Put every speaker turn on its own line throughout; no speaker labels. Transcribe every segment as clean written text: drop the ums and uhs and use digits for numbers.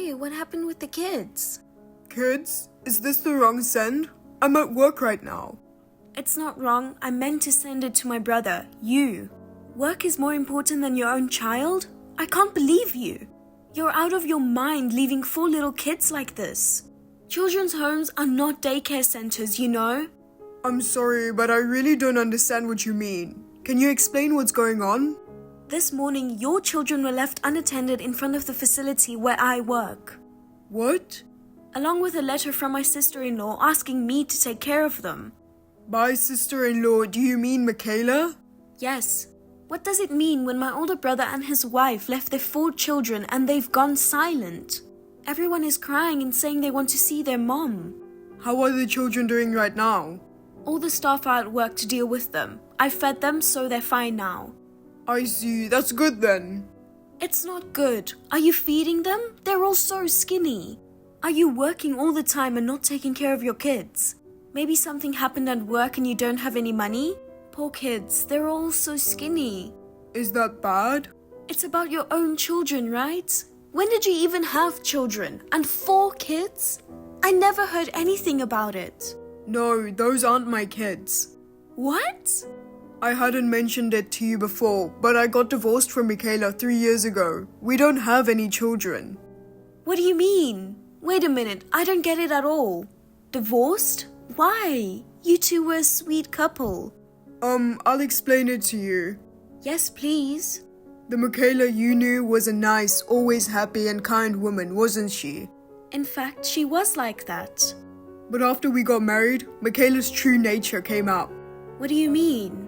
Hey, what happened with the kids?
Kids? Is this the wrong send? I'm at work right now.
It's not wrong. I meant to send it to my brother, you. Work is more important than your own child? I can't believe you. You're out of your mind leaving 4 little kids like this. Children's homes are not daycare centers, you know?
I'm sorry, but I really don't understand what you mean. Can you explain what's going on?
This morning, your children were left unattended in front of the facility where I work.
What?
Along with a letter from my sister-in-law asking me to take care of them.
By sister-in-law, do you mean Michaela?
Yes. What does it mean when my older brother and his wife left their 4 children and they've gone silent? Everyone is crying and saying they want to see their mom.
How are the children doing right now?
All the staff are at work to deal with them. I fed them, so they're fine now.
I see, that's good then.
It's not good. Are you feeding them? They're all so skinny. Are you working all the time and not taking care of your kids? Maybe something happened at work and you don't have any money? Poor kids, they're all so skinny.
Is that bad?
It's about your own children, right? When did you even have children? And 4 kids? I never heard anything about it.
No, those aren't my kids.
What?
I hadn't mentioned it to you before, but I got divorced from Michaela 3 years ago. We don't have any children.
What do you mean? Wait a minute, I don't get it at all. Divorced? Why? You two were a sweet couple.
I'll explain it to you.
Yes, please.
The Michaela you knew was a nice, always happy and kind woman, wasn't she?
In fact, she was like that.
But after we got married, Michaela's true nature came out.
What do you mean?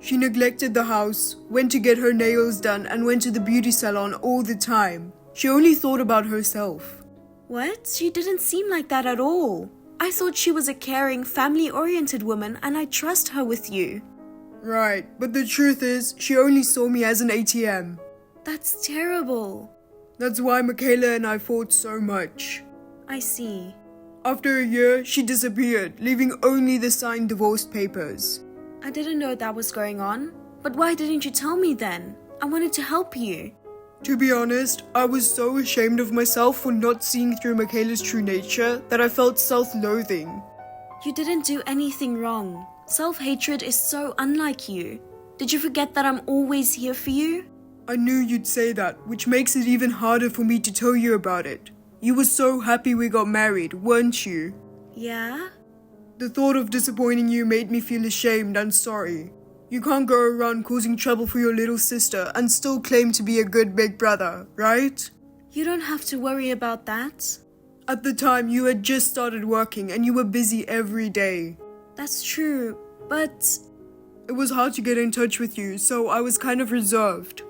She neglected the house, went to get her nails done and went to the beauty salon all the time. She only thought about herself.
What? She didn't seem like that at all. I thought she was a caring, family-oriented woman and I trust her with you.
Right, but the truth is, she only saw me as an ATM.
That's terrible.
That's why Michaela and I fought so much.
I see.
After a year, she disappeared, leaving only the signed divorce papers.
I didn't know that was going on. But why didn't you tell me then? I wanted to help you.
To be honest, I was so ashamed of myself for not seeing through Michaela's true nature that I felt self-loathing.
You didn't do anything wrong. Self-hatred is so unlike you. Did you forget that I'm always here for you?
I knew you'd say that, which makes it even harder for me to tell you about it. You were so happy we got married, weren't you?
Yeah?
The thought of disappointing you made me feel ashamed and sorry. You can't go around causing trouble for your little sister and still claim to be a good big brother, right?
You don't have to worry about that.
At the time, you had just started working and you were busy every day.
That's true, but...
It was hard to get in touch with you, so I was kind of reserved.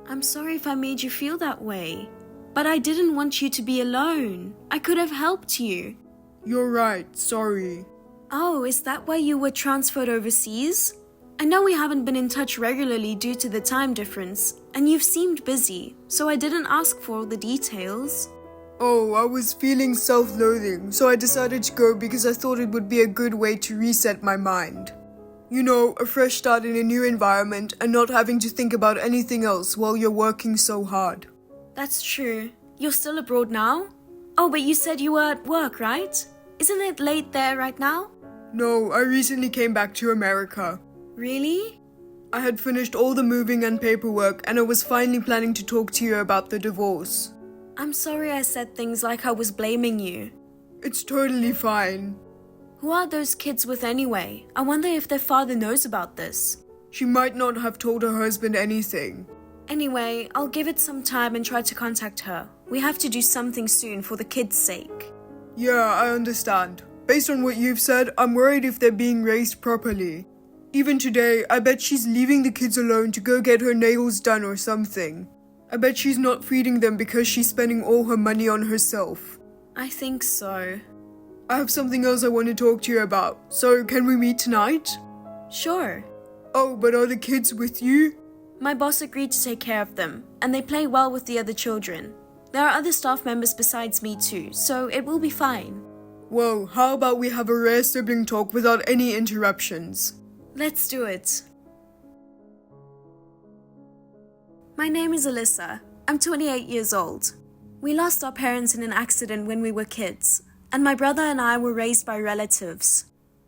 I'm sorry if I made you feel that way. But I didn't want you to be alone. I could have helped you.
You're right, sorry.
Oh, is that why you were transferred overseas? I know we haven't been in touch regularly due to the time difference, and you've seemed busy, so I didn't ask for all the details.
Oh, I was feeling self-loathing, so I decided to go because I thought it would be a good way to reset my mind. You know, a fresh start in a new environment and not having to think about anything else while you're working so hard.
That's true. You're still abroad now? Oh, but you said you were at work, right? Isn't it late there right now?
No, I recently came back to America.
Really?
I had finished all the moving and paperwork and I was finally planning to talk to you about the divorce.
I'm sorry I said things like I was blaming you.
It's totally fine.
Who are those kids with anyway? I wonder if their father knows about this.
She might not have told her husband anything.
Anyway, I'll give it some time and try to contact her. We have to do something soon for the kids' sake.
Yeah, I understand. Based on what you've said, I'm worried if they're being raised properly. Even today, I bet she's leaving the kids alone to go get her nails done or something. I bet she's not feeding them because she's spending all her money on herself.
I think so.
I have something else I want to talk to you about, so can we meet tonight?
Sure.
Oh, but are the kids with you?
My boss agreed to take care of them, and they play well with the other children. There are other staff members besides me too, so it will be fine.
Well, how about we have a rare sibling talk without any interruptions?
Let's do it. My name is Alyssa. I'm 28 years old. We lost our parents in an accident when we were kids, and my brother and I were raised by relatives.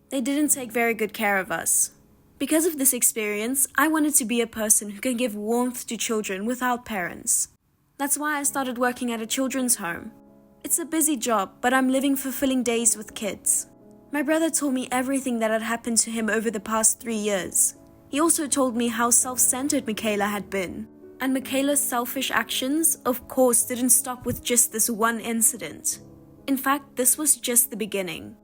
They didn't take very good care of us. Because of this experience, I wanted to be a person who can give warmth to children without parents. That's why I started working at a children's home. It's a busy job, but I'm living fulfilling days with kids. My brother told me everything that had happened to him over the past 3 years. He also told me how self-centered Michaela had been. And Michaela's selfish actions, of course, didn't stop with just this one incident. In fact, this was just the beginning.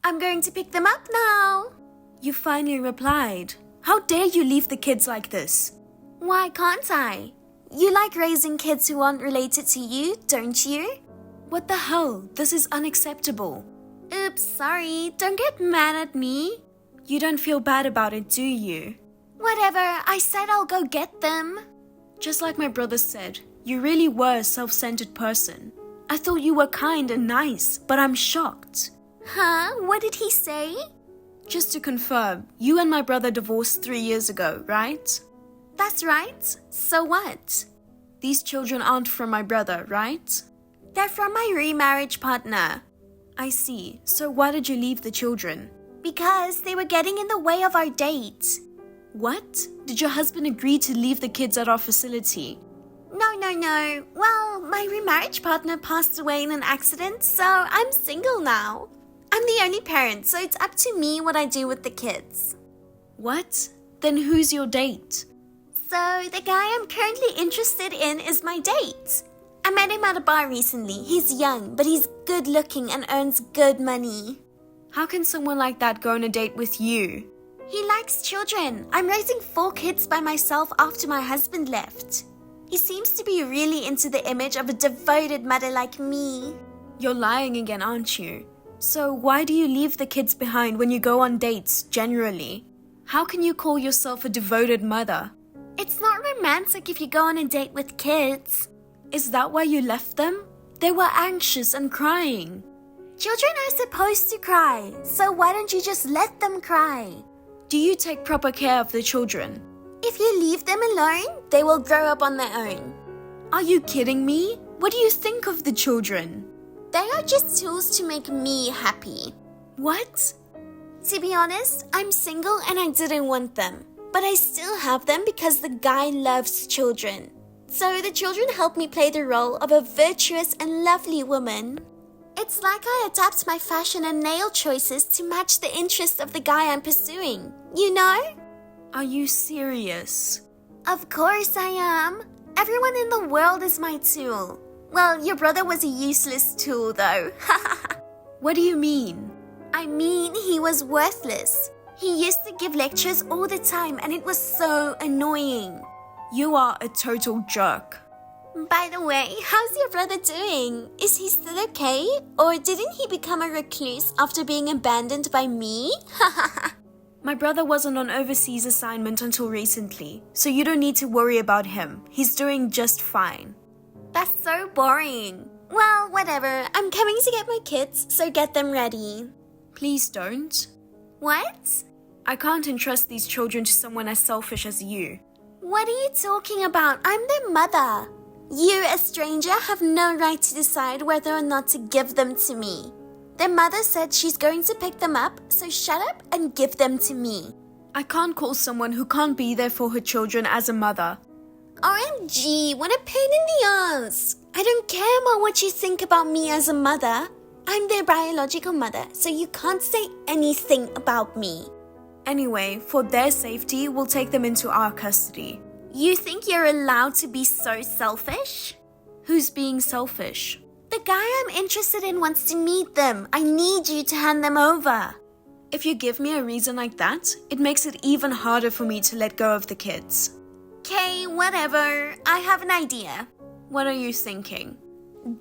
I'm going to pick them up now.
You finally replied. How dare you leave the kids like this?
Why can't I? You like raising kids who aren't related to you, don't you?
What the hell? This is unacceptable.
Oops, sorry. Don't get mad at me.
You don't feel bad about it, do you?
Whatever, I said I'll go get them.
Just like my brother said, you really were a self-centered person. I thought you were kind and nice, but I'm shocked.
Huh? What did he say?
Just to confirm, you and my brother divorced 3 years ago, right?
That's right. So what?
These children aren't from my brother, right?
They're from my remarriage partner.
I see. So why did you leave the children?
Because they were getting in the way of our date.
What? Did your husband agree to leave the kids at our facility?
No. Well, my remarriage partner passed away in an accident, so I'm single now. I'm the only parent, so it's up to me what I do with the kids.
What? Then who's your date?
So, the guy I'm currently interested in is my date. I met him at a bar recently. He's young, but he's good looking and earns good money.
How can someone like that go on a date with you?
He likes children. I'm raising 4 kids by myself after my husband left. He seems to be really into the image of a devoted mother like me.
You're lying again, aren't you? So why do you leave the kids behind when you go on dates, generally? How can you call yourself a devoted mother?
It's not romantic if you go on a date with kids.
Is that why you left them? They were anxious and crying.
Children are supposed to cry, so why don't you just let them cry?
Do you take proper care of the children?
If you leave them alone, they will grow up on their own.
Are you kidding me? What do you think of the children?
They are just tools to make me happy.
What?
To be honest, I'm single and I didn't want them. But I still have them because the guy loves children. So the children help me play the role of a virtuous and lovely woman. It's like I adapt my fashion and nail choices to match the interests of the guy I'm pursuing. You know?
Are you serious?
Of course I am. Everyone in the world is my tool. Well, your brother was a useless tool though.
What do you mean?
I mean, he was worthless. He used to give lectures all the time and it was so annoying.
You are a total jerk.
By the way, how's your brother doing? Is he still okay? Or didn't he become a recluse after being abandoned by me?
My brother wasn't on overseas assignment until recently, so you don't need to worry about him. He's doing just fine.
That's so boring. Well, whatever. I'm coming to get my kids, so get them ready.
Please don't.
What?
I can't entrust these children to someone as selfish as you.
What are you talking about? I'm their mother. You, a stranger, have no right to decide whether or not to give them to me. Their mother said she's going to pick them up, so shut up and give them to me.
I can't call someone who can't be there for her children as a mother.
OMG, what a pain in the ass. I don't care about what you think about me as a mother. I'm their biological mother, so you can't say anything about me.
Anyway, for their safety, we'll take them into our custody.
You think you're allowed to be so selfish?
Who's being selfish?
The guy I'm interested in wants to meet them. I need you to hand them over.
If you give me a reason like that, it makes it even harder for me to let go of the kids.
Okay, whatever. I have an idea.
What are you thinking?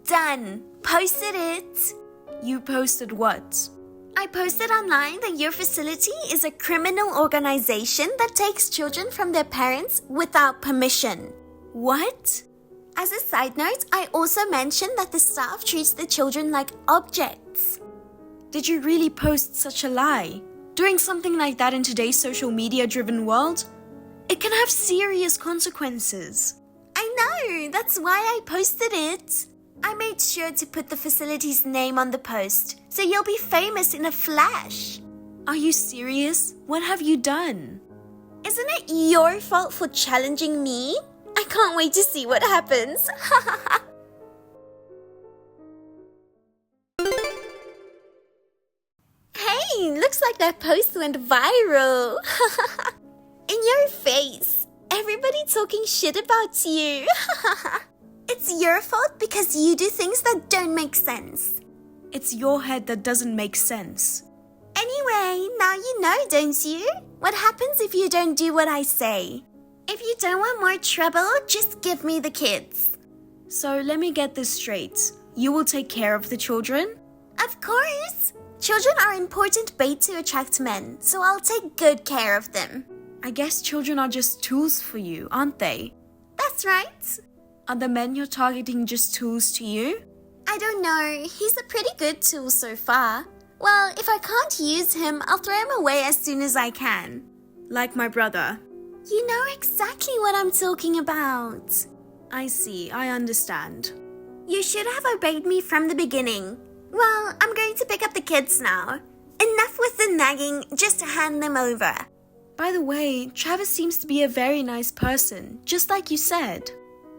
Done. Posted it.
You posted what?
I posted online that your facility is a criminal organization that takes children from their parents without permission.
What?
As a side note, I also mentioned that the staff treats the children like objects.
Did you really post such a lie? Doing something like that in today's social media-driven world? It can have serious consequences.
I know, that's why I posted it. I made sure to put the facility's name on the post, so you'll be famous in a flash.
Are you serious? What have you done?
Isn't it your fault for challenging me? I can't wait to see what happens. Hey, looks like that post went viral. In your face. Everybody talking shit about you. It's your fault because you do things that don't make sense.
It's your head that doesn't make sense.
Anyway, now you know, don't you? What happens if you don't do what I say? If you don't want more trouble, just give me the kids.
So let me get this straight. You will take care of the children?
Of course. Children are important bait to attract men, so I'll take good care of them.
I guess children are just tools for you, aren't they?
That's right.
Are the men you're targeting just tools to you?
I don't know. He's a pretty good tool so far. Well, if I can't use him, I'll throw him away as soon as I can.
Like my brother.
You know exactly what I'm talking about.
I see, I understand.
You should have obeyed me from the beginning. Well, I'm going to pick up the kids now. Enough with the nagging, just hand them over.
By the way, Travis seems to be a very nice person, just like you said.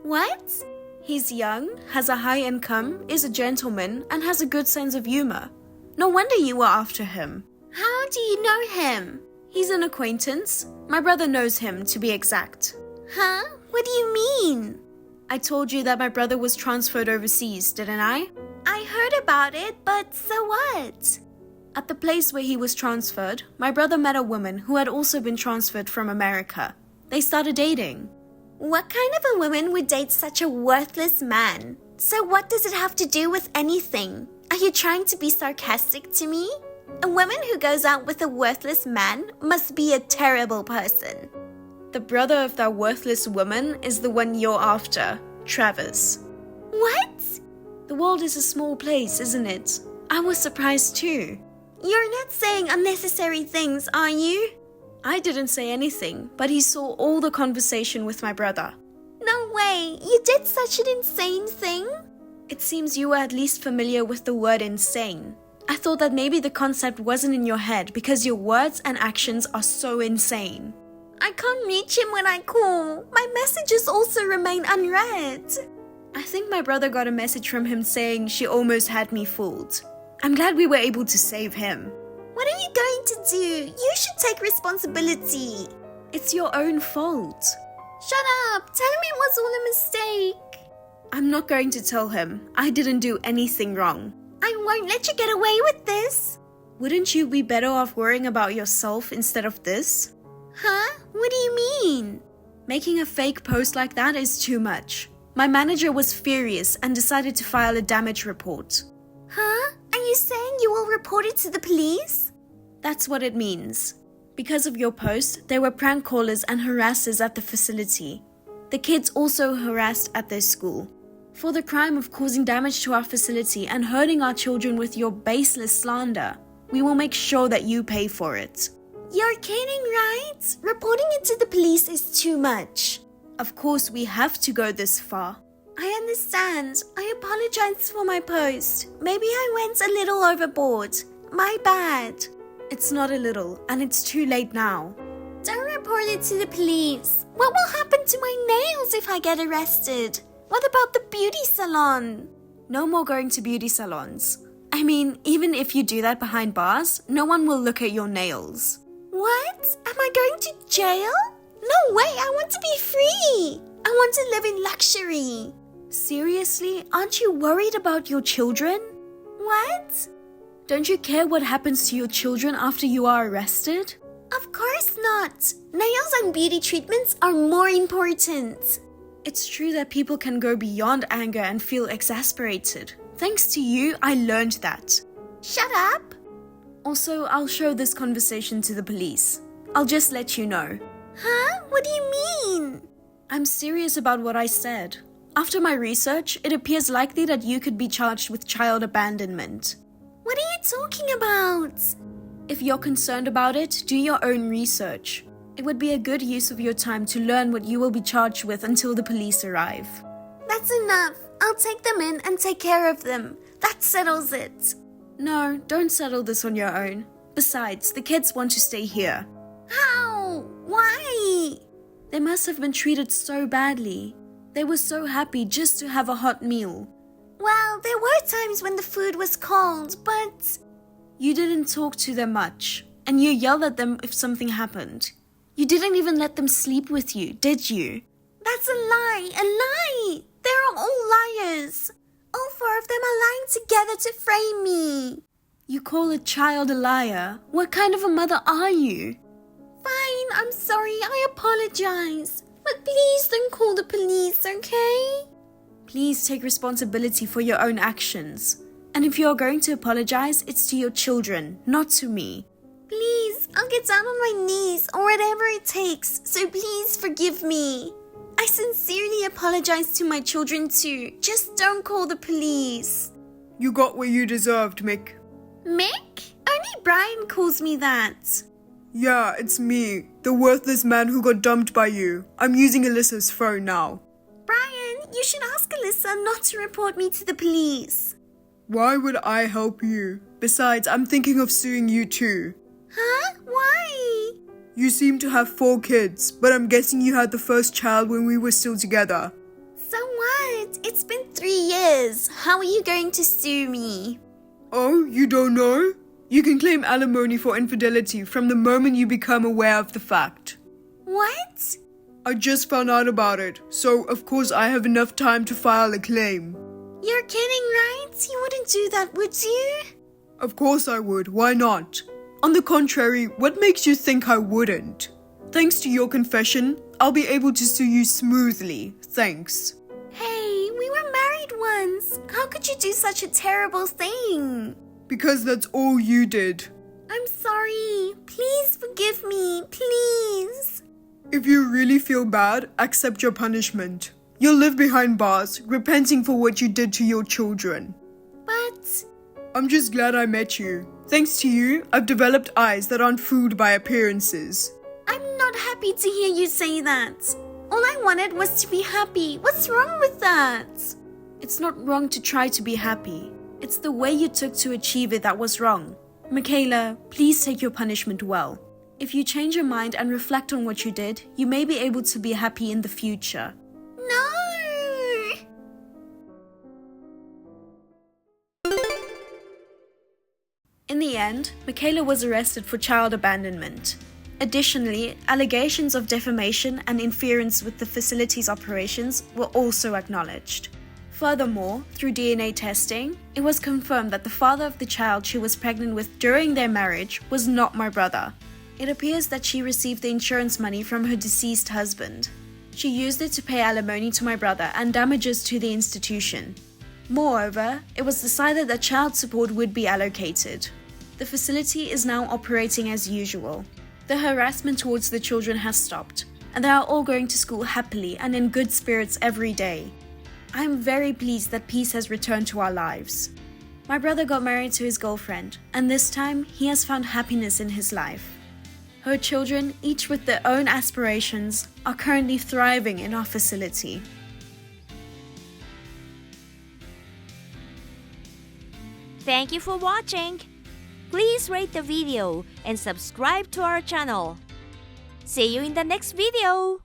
What?
He's young, has a high income, is a gentleman, and has a good sense of humor. No wonder you were after him.
How do you know him?
He's an acquaintance. My brother knows him, to be exact.
Huh? What do you mean?
I told you that my brother was transferred overseas, didn't I?
I heard about it, but so what?
At the place where he was transferred, my brother met a woman who had also been transferred from America. They started dating.
What kind of a woman would date such a worthless man? So what does it have to do with anything? Are you trying to be sarcastic to me? A woman who goes out with a worthless man must be a terrible person.
The brother of that worthless woman is the one you're after, Travis.
What?
The world is a small place, isn't it? I was surprised too.
You're not saying unnecessary things, are you?
I didn't say anything, but he saw all the conversation with my brother.
No way, you did such an insane thing?
It seems you were at least familiar with the word insane. I thought that maybe the concept wasn't in your head because your words and actions are so insane.
I can't reach him when I call. My messages also remain unread.
I think my brother got a message from him saying she almost had me fooled. I'm glad we were able to save him.
What are you going to do? You should take responsibility.
It's your own fault.
Shut up. Tell him it was all a mistake.
I'm not going to tell him. I didn't do anything wrong.
I won't let you get away with this.
Wouldn't you be better off worrying about yourself instead of this?
Huh? What do you mean?
Making a fake post like that is too much. My manager was furious and decided to file a damage report.
Huh? Are you saying you will report it to the police?
That's what it means. Because of your post, there were prank callers and harassers at the facility. The kids also harassed at their school. For the crime of causing damage to our facility and hurting our children with your baseless slander, we will make sure that you pay for it.
You're kidding, right? Reporting it to the police is too much.
Of course, we have to go this far.
I understand. I apologize for my post. Maybe I went a little overboard. My bad.
It's not a little, and it's too late now.
Don't report it to the police. What will happen to my nails if I get arrested? What about the beauty salon?
No more going to beauty salons. I mean, even if you do that behind bars, no one will look at your nails.
What? Am I going to jail? No way, I want to be free. I want to live in luxury.
Seriously? Aren't you worried about your children?
What?
Don't you care what happens to your children after you are arrested?
Of course not. Nails and beauty treatments are more important.
It's true that people can go beyond anger and feel exasperated. Thanks to you, I learned that.
Shut up.
Also, I'll show this conversation to the police. I'll just let you know.
Huh? What do you mean?
I'm serious about what I said. After my research, it appears likely that you could be charged with child abandonment.
What are you talking about?
If you're concerned about it, do your own research. It would be a good use of your time to learn what you will be charged with until the police arrive.
That's enough. I'll take them in and take care of them. That settles it.
No, don't settle this on your own. Besides, the kids want to stay here.
How? Why?
They must have been treated so badly. They were so happy just to have a hot meal.
Well, there were times when the food was cold, but...
You didn't talk to them much, and you yelled at them if something happened. You didn't even let them sleep with you, did you?
That's a lie! A lie! They're all liars! All four of them are lying together to frame me.
You call a child a liar? What kind of a mother are you?
Fine, I'm sorry, I apologize. But please don't call the police, okay?
Please take responsibility for your own actions. And if you're going to apologize, it's to your children, not to me.
Please, I'll get down on my knees or whatever it takes, so please forgive me. I sincerely apologize to my children too. Just don't call the police.
You got what you deserved, Mick.
Mick? Only Brian calls me that.
Yeah, it's me, the worthless man who got dumped by you. I'm using Alyssa's phone now.
Brian, you should ask Alyssa not to report me to the police.
Why would I help you? Besides, I'm thinking of suing you too.
Huh? Why?
You seem to have 4 kids, but I'm guessing you had the first child when we were still together.
So what? It's been 3 years. How are you going to sue me?
Oh, you don't know? You can claim alimony for infidelity from the moment you become aware of the fact.
What?
I just found out about it, so of course I have enough time to file a claim.
You're kidding, right? You wouldn't do that, would you?
Of course I would, why not? On the contrary, what makes you think I wouldn't? Thanks to your confession, I'll be able to sue you smoothly, thanks.
Hey, we were married once. How could you do such a terrible thing?
Because that's all you did.
I'm sorry. Please forgive me, please.
If you really feel bad, accept your punishment. You'll live behind bars, repenting for what you did to your children.
But...
I'm just glad I met you. Thanks to you, I've developed eyes that aren't fooled by appearances.
I'm not happy to hear you say that. All I wanted was to be happy. What's wrong with that?
It's not wrong to try to be happy. It's the way you took to achieve it that was wrong. Michaela, please take your punishment well. If you change your mind and reflect on what you did, you may be able to be happy in the future.
No!
In the end, Michaela was arrested for child abandonment. Additionally, allegations of defamation and interference with the facility's operations were also acknowledged. Furthermore, through DNA testing, it was confirmed that the father of the child she was pregnant with during their marriage was not my brother. It appears that she received the insurance money from her deceased husband. She used it to pay alimony to my brother and damages to the institution. Moreover, it was decided that child support would be allocated. The facility is now operating as usual. The harassment towards the children has stopped, and they are all going to school happily and in good spirits every day. I am very pleased that peace has returned to our lives. My brother got married to his girlfriend, and this time he has found happiness in his life. Her children, each with their own aspirations, are currently thriving in our facility.
Thank you for watching. Please rate the video and subscribe to our channel. See you in the next video.